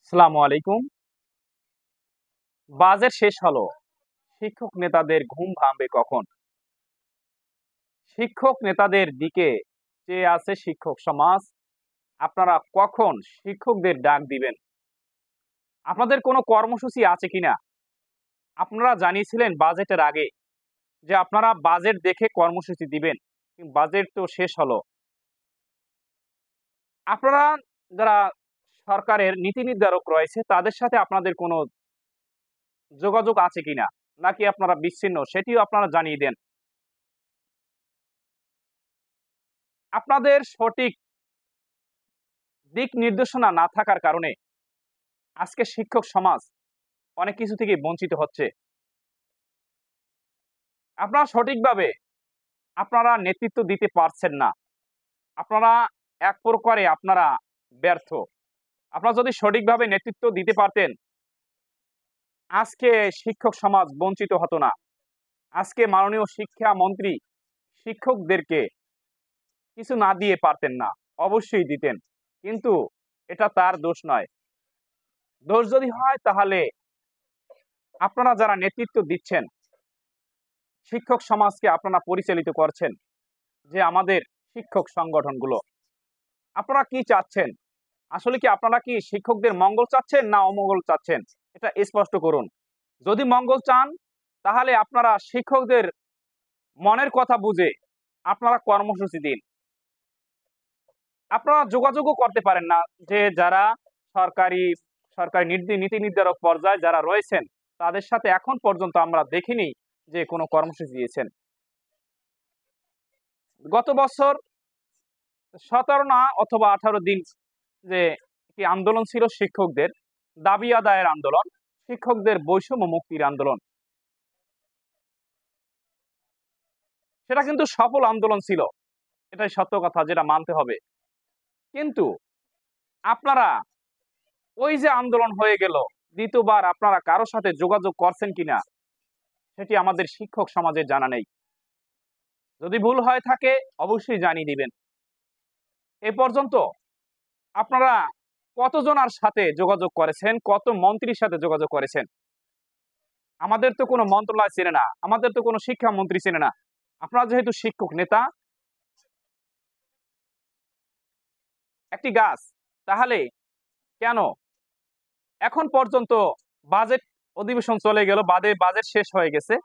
আসসালামু আলাইকুম। বাজেট শেষ হলো, শিক্ষক নেতাদের ঘুম ভাঙবে কখন? শিক্ষক নেতাদের দিকে চেয়ে আছে শিক্ষক সমাজ। আপনারা কখন শিক্ষকদের ডাক দিবেন? আপনাদের কোনো কর্মসূচি আছে কিনা? আপনারা জানিয়েছিলেন বাজেটের আগে যে আপনারা বাজেট দেখে কর্মসূচি দিবেন। বাজেট তো শেষ হলো। আপনারা যারা সরকারের নীতি নির্ধারক রয়েছে তাদের সাথে আপনাদের কোনো যোগাযোগ আছে কিনা? নাকি আপনারা বিচ্ছিন্ন সেটিও আপনারা জানিয়ে দেন। আপনাদের সঠিক দিক নির্দেশনা না থাকার কারণে আজকে শিক্ষক সমাজ অনেক কিছু থেকে বঞ্চিত হচ্ছে। আপনারা সঠিকভাবে আপনারা নেতৃত্ব দিতে পারছেন না। আপনারা এক প্রকারে আপনারা ব্যর্থ। আপনারা যদি সঠিকভাবে নেতৃত্ব দিতে পারতেন, আজকে শিক্ষক সমাজ বঞ্চিত হতো না। আজকে মাননীয় শিক্ষামন্ত্রী শিক্ষকদেরকে কিছু না দিয়ে পারতেন না। অবশ্যই দিতেন। কিন্তু এটা তার দোষ নয়। দোষ যদি হয় তাহলে আপনারা যারা নেতৃত্ব দিচ্ছেন, শিক্ষক সমাজকে আপনারা পরিচালিত করছেন যে আমাদের শিক্ষক সংগঠনগুলো, আপনারা কি চাচ্ছেন? আসলে কি আপনারা কি শিক্ষকদের মঙ্গল চাচ্ছেন না অমঙ্গল চাচ্ছেন? এটা স্পষ্ট করুন। যদি মঙ্গল চান তাহলে আপনারা শিক্ষকদের মনের কথা বুঝে আপনারা কর্মসূচি দিন। আপনারা যোগাযোগও করতে পারেন না যে যারা সরকারি সরকারি নীতি নির্ধারক পর্যায়ে যারা রয়েছেন তাদের সাথে এখন পর্যন্ত আমরা দেখিনি যে কোনো কর্মসূচি দিয়েছেন। গত বছর ১৭ না অথবা ১৮ দিন যে একটি আন্দোলন ছিল শিক্ষকদের দাবি আদায়ের আন্দোলন, শিক্ষকদের বৈষম্য মুক্তির আন্দোলন। সেটা কিন্তু সফল আন্দোলন ছিল। এটাই সত্য কথা, যেটা মানতে হবে। কিন্তু আপনারা ওই যে আন্দোলন হয়ে গেল, দ্বিতীয়বার আপনারা কারো সাথে যোগাযোগ করছেন কিনা সেটি আমাদের শিক্ষক সমাজের জানা নেই। যদি ভুল হয়ে থাকে অবশ্যই জানিয়ে দিবেন। এ পর্যন্ত আপনারা কতজনার সাথে যোগাযোগ করেছেন, কত মন্ত্রীর সাথে যোগাযোগ করেছেন? আমাদের তো কোনো মন্ত্রণালয় চেনে না, আমাদের তো কোনো শিক্ষামন্ত্রী চেনে না। আপনারা যেহেতু শিক্ষক নেতা, একটি গাছ, তাহলে কেন এখন পর্যন্ত বাজেট অধিবেশন চলে গেল, বাজেট শেষ হয়ে গেছে,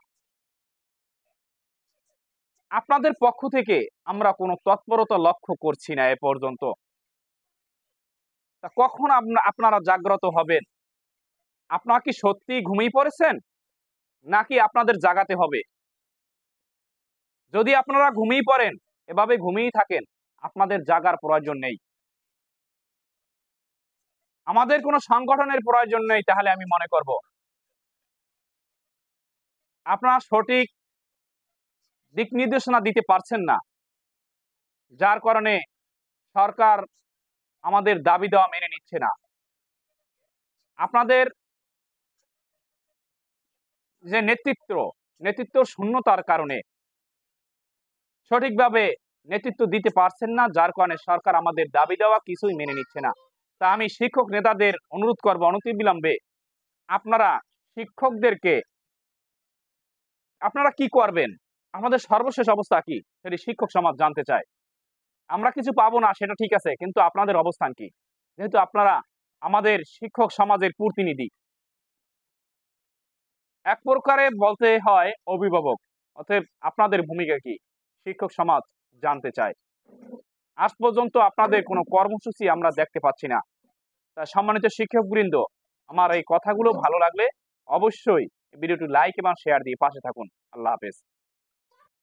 আপনাদের পক্ষ থেকে আমরা কোনো তৎপরতা লক্ষ্য করছি না এ পর্যন্ত। তা কখন আপনারা জাগ্রত হবেন? আপনারা কি সত্যি ঘুমিয়ে পড়েছেন নাকি আপনাদের জাগাতে হবে? যদি আপনারা ঘুমিয়ে পড়েন, এভাবে ঘুমিয়ে থাকেন, আপনাদের জাগার প্রয়োজন নেই। আমাদের কোনো সংগঠনের প্রয়োজন নেই তাহলে আমি মনে করব। আপনারা সঠিক দিক নির্দেশনা দিতে পারছেন না, যার কারণে সরকার আমাদের দাবি দেওয়া মেনে নিচ্ছে না। আপনাদের যে নেতৃত্ব শূন্যতার কারণে সঠিকভাবে নেতৃত্ব দিতে পারছেন না, যার কারণে সরকার আমাদের দাবি দেওয়া কিছুই মেনে নিচ্ছে না। তা আমি শিক্ষক নেতাদের অনুরোধ করব অনতিবিলম্বে আপনারা শিক্ষকদেরকে আপনারা কি করবেন? আমাদের সর্বশেষ অবস্থা কি সেটি শিক্ষক সমাজ জানতে চায়। আমরা কিছু পাবো না সেটা ঠিক আছে, কিন্তু আপনাদের অবস্থান কি? যেহেতু আপনারা আমাদের শিক্ষক সমাজের প্রতিনিধি, এক প্রকারে বলতে হয় অভিভাবক। অতএব আপনাদের ভূমিকা কি শিক্ষক সমাজ জানতে চায়। আজ পর্যন্ত আপনাদের কোনো কর্মসূচি আমরা দেখতে পাচ্ছি না। তা সম্মানিত শিক্ষকবৃন্দ, আমার এই কথাগুলো ভালো লাগলে অবশ্যই ভিডিওটি লাইক এবং শেয়ার দিয়ে পাশে থাকুন। আল্লাহ হাফেজ।